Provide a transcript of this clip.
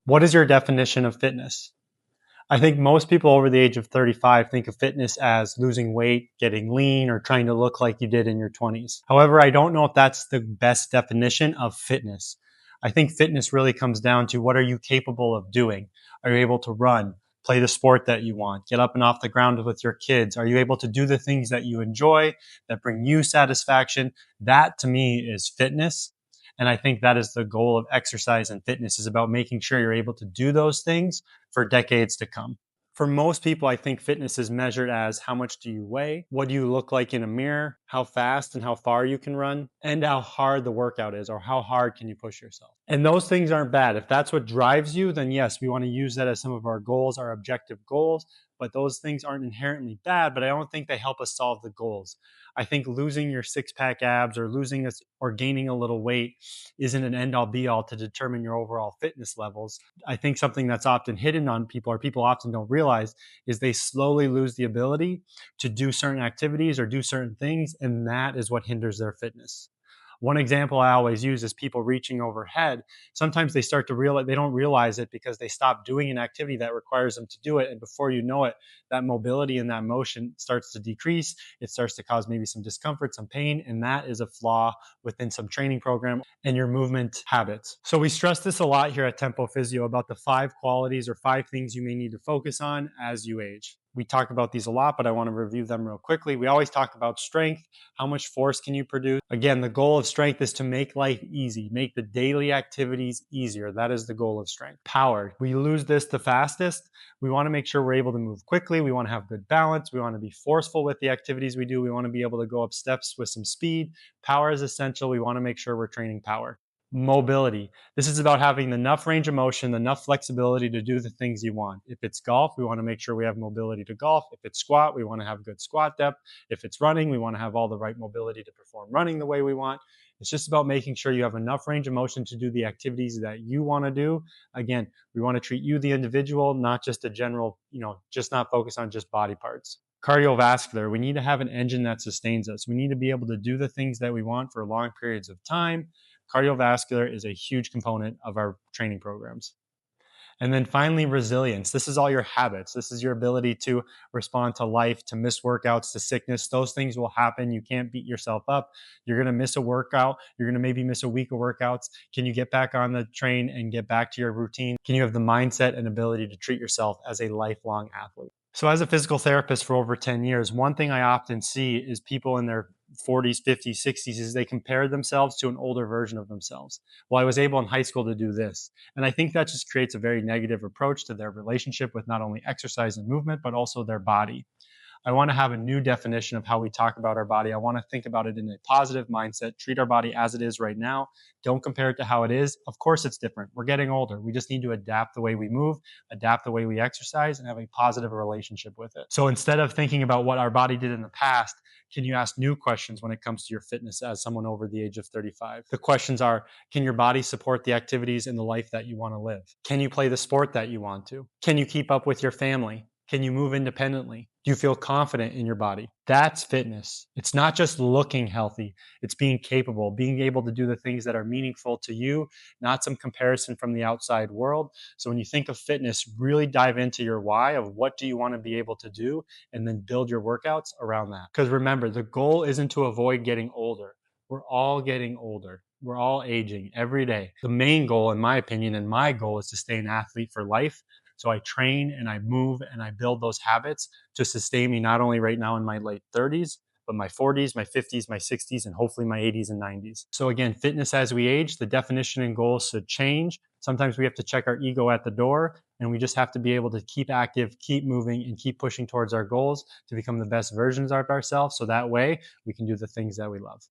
What is your definition of fitness? I think most people over the age of 35 think of fitness as losing weight, getting lean, or trying to look like you did in your 20s. However, I don't know if that's the best definition of fitness. I think fitness really comes down to what are you capable of doing? Are you able to run, play the sport that you want, get up and off the ground with your kids? Are you able to do the things that you enjoy, that bring you satisfaction? That to me is fitness. And I think that is the goal of exercise and fitness is about making sure you're able to do those things for decades to come. For most people, I think fitness is measured as how much do you weigh, what do you look like in a mirror, how fast and how far you can run, and how hard the workout is or how hard can you push yourself. And those things aren't bad. If that's what drives you, then yes, we want to use that as some of our goals, our objective goals, but those things aren't inherently bad, but I don't think they help us solve the goals. I think losing your six-pack abs or losing us or gaining a little weight isn't an end all be all to determine your overall fitness levels. I think something that's often hidden on people or people often don't realize is they slowly lose the ability to do certain activities or do certain things, and that is what hinders their fitness. One example I always use is people reaching overhead. Sometimes they start to realize they don't realize it because they stop doing an activity that requires them to do it. And before you know it, that mobility and that motion starts to decrease. It starts to cause maybe some discomfort, some pain. And that is a flaw within some training program and your movement habits. So we stress this a lot here at Tempo Physio about the 5 qualities or 5 things you may need to focus on as you age. We talk about these a lot, but I want to review them real quickly. We always talk about strength. How much force can you produce? Again, the goal of strength is to make life easy, make the daily activities easier. That is the goal of strength. Power. We lose this the fastest. We want to make sure we're able to move quickly. We want to have good balance. We want to be forceful with the activities we do. We want to be able to go up steps with some speed. Power is essential. We want to make sure we're training power. Mobility. This is about having enough range of motion, enough flexibility to do the things you want. If it's golf, we want to make sure we have mobility to golf. If it's squat, we want to have good squat depth. If it's running, we want to have all the right mobility to perform running the way we want. It's just about making sure you have enough range of motion to do the activities that you want to do. Again, we want to treat you, the individual, not just a general, just not focus on just body parts. Cardiovascular, we need to have an engine that sustains us. We need to be able to do the things that we want for long periods of time. Cardiovascular is a huge component of our training programs. And then finally, resilience. This is all your habits. This is your ability to respond to life, to miss workouts, to sickness. Those things will happen. You can't beat yourself up. You're going to miss a workout. You're going to maybe miss a week of workouts. Can you get back on the train and get back to your routine? Can you have the mindset and ability to treat yourself as a lifelong athlete? So as a physical therapist for over 10 years, one thing I often see is people in their 40s, 50s, 60s is they compare themselves to an older version of themselves. Well, I was able in high school to do this. And I think that just creates a very negative approach to their relationship with not only exercise and movement, but also their body. I want to have a new definition of how we talk about our body. I want to think about it in a positive mindset, treat our body as it is right now. Don't compare it to how it is. Of course, it's different. We're getting older. We just need to adapt the way we move, adapt the way we exercise, and have a positive relationship with it. So instead of thinking about what our body did in the past, can you ask new questions when it comes to your fitness as someone over the age of 35? The questions are, can your body support the activities and the life that you want to live? Can you play the sport that you want to? Can you keep up with your family? Can you move independently? Do you feel confident in your body? That's fitness. It's not just looking healthy. It's being capable, being able to do the things that are meaningful to you, not some comparison from the outside world. So when you think of fitness, really dive into your why of what do you want to be able to do, and then build your workouts around that. Because remember, the goal isn't to avoid getting older. We're all getting older. We're all aging every day. The main goal, in my opinion, and my goal is to stay an athlete for life. So I train and I move and I build those habits to sustain me not only right now in my late 30s, but my 40s, my 50s, my 60s, and hopefully my 80s and 90s. So again, fitness as we age, the definition and goals should change. Sometimes we have to check our ego at the door, and we just have to be able to keep active, keep moving, and keep pushing towards our goals to become the best versions of ourselves. So that way we can do the things that we love.